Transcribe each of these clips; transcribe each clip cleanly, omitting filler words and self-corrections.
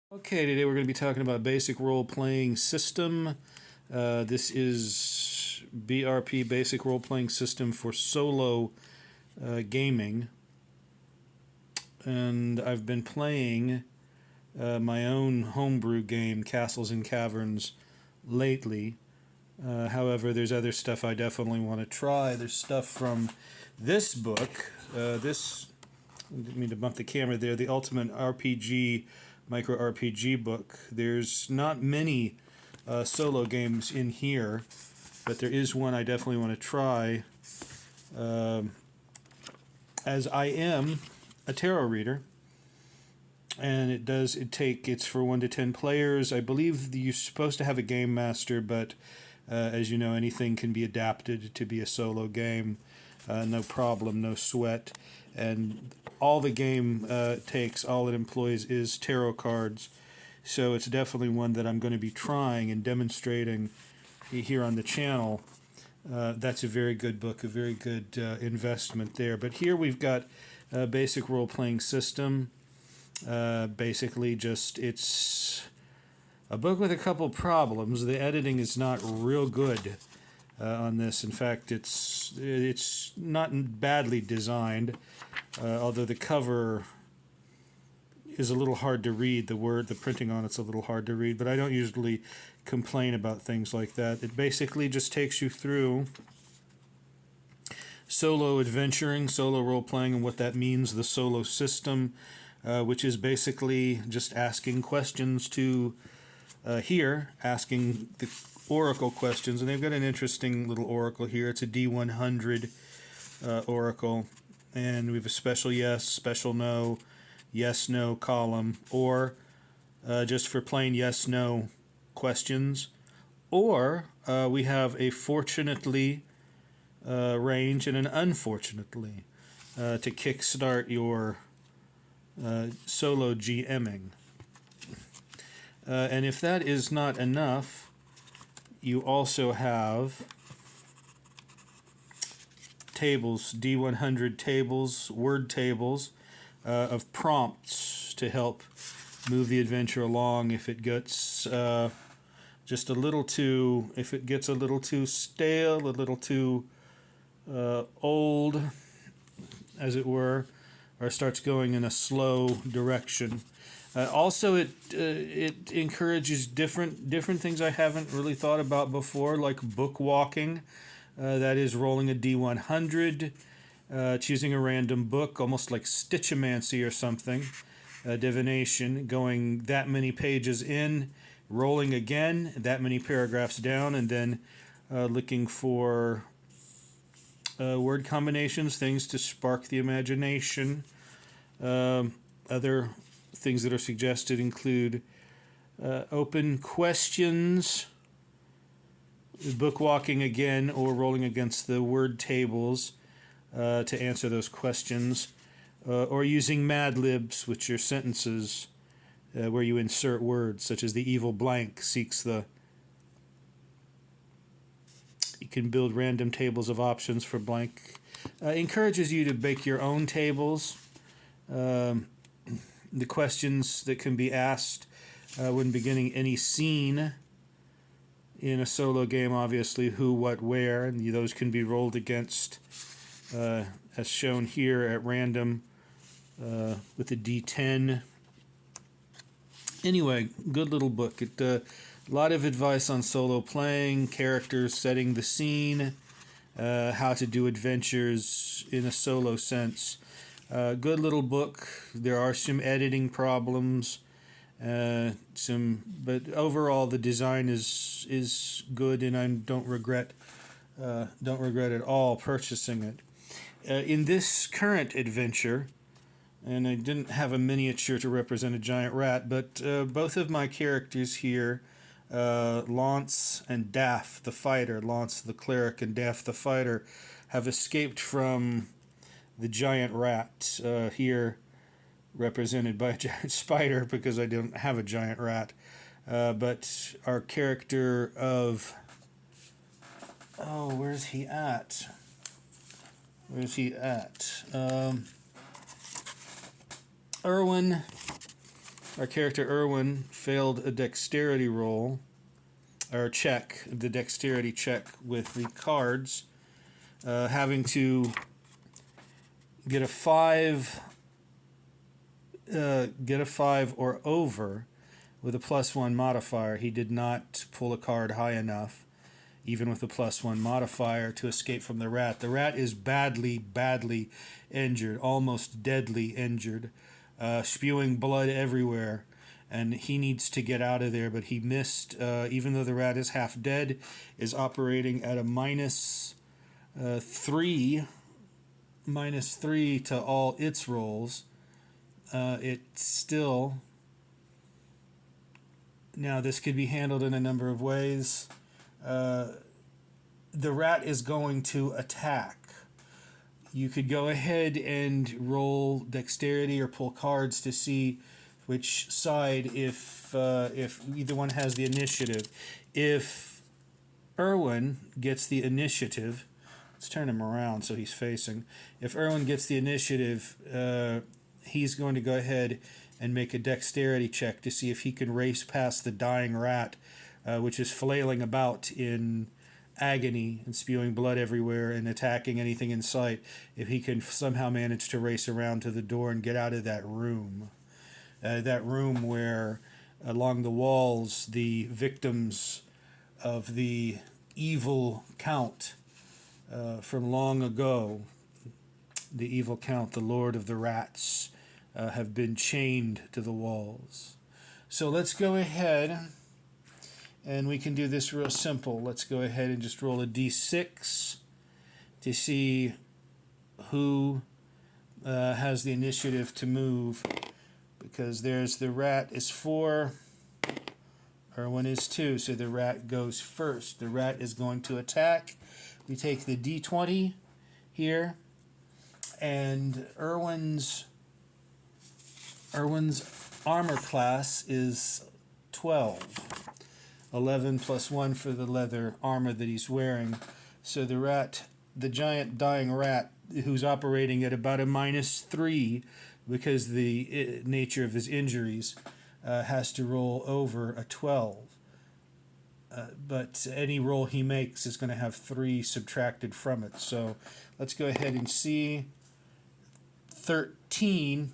Okay, today we're going to be talking about Basic Role-Playing System. This is BRP, Basic Role-Playing System for Solo gaming. And I've been playing my own homebrew game, Castles and Caverns, lately. However, there's other stuff I definitely want to try. There's stuff from this book. I didn't mean to bump the camera there. The Ultimate RPG Micro RPG book. There's not many solo games in here, but there is one I definitely want to try. As I am a tarot reader, and it's for 1 to 10 players. I believe you're supposed to have a game master, but as you know, anything can be adapted to be a solo game. No problem, no sweat. And all the game takes, all it employs is tarot cards. So it's definitely one that I'm going to be trying and demonstrating here on the channel. That's a very good book, a very good investment there. But here we've got a Basic Role-Playing System. Basically it's a book with a couple problems. The editing is not real good on this. In fact, it's not badly designed, although the cover is a little hard to read. The printing on it's a little hard to read, but I don't usually complain about things like that. It basically just takes you through solo adventuring, solo role-playing, and what that means, the solo system, which is basically just asking questions to asking the oracle questions, and they've got an interesting little oracle here. It's a D100 oracle, and we have a special yes, special no, yes, no column, or just for plain yes, no questions, or we have a fortunately range and an unfortunately to kickstart your solo GMing. And if that is not enough, you also have tables, D100 tables, word tables of prompts to help move the adventure along if it gets just a little too, if it gets a little too stale, a little too old, as it were, or starts going in a slow direction. Also, it encourages different things I haven't really thought about before, like book walking. That is rolling a D100, choosing a random book, almost like Stitchomancy or something, divination, going that many pages in, rolling again, that many paragraphs down, and then looking for word combinations, things to spark the imagination. Other things that are suggested include open questions, book walking again, or rolling against the word tables to answer those questions, or using Mad Libs, which are sentences where you insert words, such as the evil blank seeks the. You can build random tables of options for blank. Encourages you to make your own tables. The questions that can be asked when beginning any scene in a solo game, obviously, who, what, where, and those can be rolled against, as shown here at random with a D10. Anyway, good little book. A lot of advice on solo playing, characters, setting the scene, how to do adventures in a solo sense. Good little book. There are some editing problems, but overall the design is good, and I don't regret at all purchasing it. In this current adventure, and I didn't have a miniature to represent a giant rat, but both of my characters here, Lance and Daff the fighter, Lance the cleric and Daff the fighter, have escaped from the giant rat, here represented by a giant spider because I don't have a giant rat. But our character of... Oh, where's he at? Where's he at? Erwin our character Erwin failed a dexterity roll, or check, the dexterity check with the cards, having to get a 5, or over with a +1 modifier. He did not pull a card high enough, even with a +1 modifier, to escape from the rat. The rat is badly, badly injured, almost deadly injured, spewing blood everywhere, and he needs to get out of there, but he missed, even though the rat is half dead, is operating at a -3 to all its rolls. It still... Now, this could be handled in a number of ways. The rat is going to attack. You could go ahead and roll dexterity or pull cards to see which side, if either one has the initiative. If Erwin gets the initiative, let's turn him around so he's facing. If Erwin gets the initiative, he's going to go ahead and make a dexterity check to see if he can race past the dying rat, which is flailing about in agony and spewing blood everywhere and attacking anything in sight. If he can somehow manage to race around to the door and get out of that room. That room where along the walls the victims of the evil count from long ago, the evil count, the Lord of the Rats, have been chained to the walls. So let's go ahead, and we can do this real simple. Let's go ahead and just roll a d6 to see who has the initiative to move. Because there's the rat is 4, Erwin is 2, so the rat goes first. The rat is going to attack. We take the d20 here, and Erwin's armor class is 12. 11 plus 1 for the leather armor that he's wearing. So the rat, the giant dying rat, who's operating at about a -3 because the nature of his injuries, has to roll over a 12. But any roll he makes is going to have 3 subtracted from it. So let's go ahead and see. 13.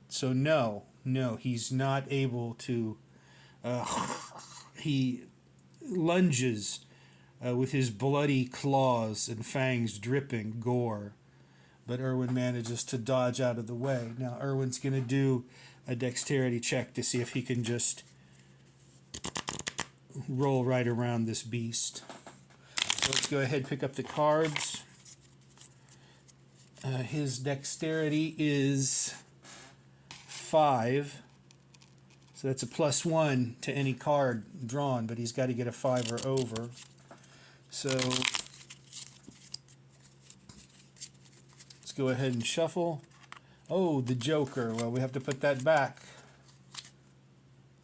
So no, he's not able to. He lunges with his bloody claws and fangs dripping gore. But Erwin manages to dodge out of the way. Now Erwin's going to do a dexterity check to see if he can just roll right around this beast. So let's go ahead and pick up the cards. His dexterity is 5. So that's a +1 to any card drawn, but he's got to get a 5 or over. So let's go ahead and shuffle. Oh, the Joker. Well, we have to put that back.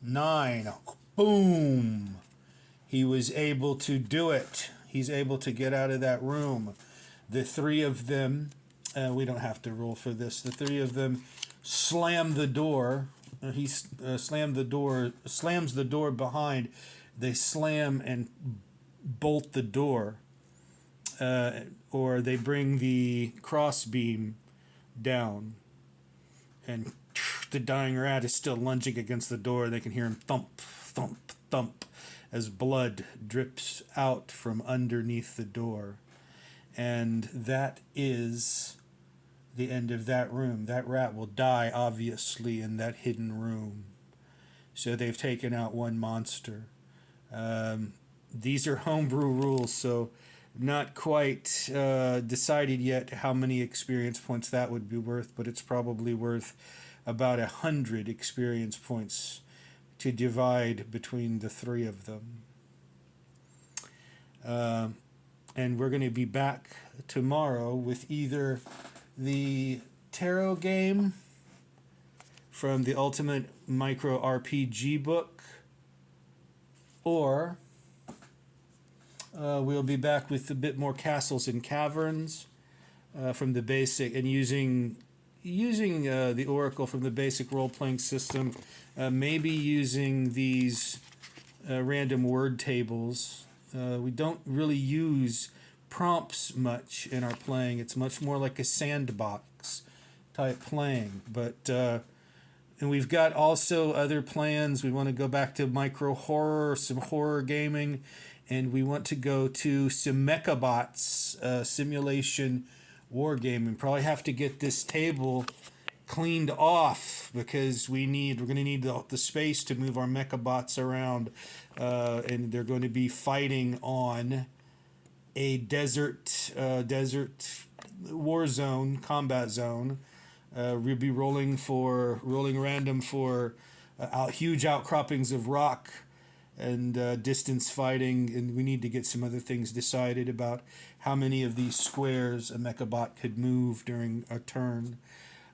9. Boom. He was able to do it. He's able to get out of that room. The 3 of them, we don't have to roll for this. The 3 of them slam the door. He slams the door behind. They slam and bolt the door. Or they bring the crossbeam down. And the dying rat is still lunging against the door. They can hear him thump, thump, thump as blood drips out from underneath the door. And that is the end of that room. That rat will die, obviously, in that hidden room. So they've taken out one monster. These are homebrew rules, so not quite decided yet how many experience points that would be worth, but it's probably worth about 100 experience points to divide between the 3 of them. And we're going to be back tomorrow with either the tarot game from the Ultimate Micro RPG book, or we'll be back with a bit more castles and caverns from the basic, and using using the Oracle from the basic role-playing system, maybe using these random word tables. We don't really use prompts much in our playing. It's much more like a sandbox type playing. But and we've got also other plans. We want to go back to micro horror, some horror gaming, and we want to go to some mechabots simulation war game, and probably have to get this table cleaned off because we're going to need the space to move our mechabots around, and they're going to be fighting on a desert war zone, combat zone. We'll be rolling random for huge outcroppings of rock and distance fighting, and we need to get some other things decided about how many of these squares a mechabot could move during a turn.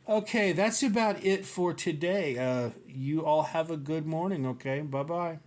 Okay, that's about it for today. You all have a good morning, okay? Bye-bye.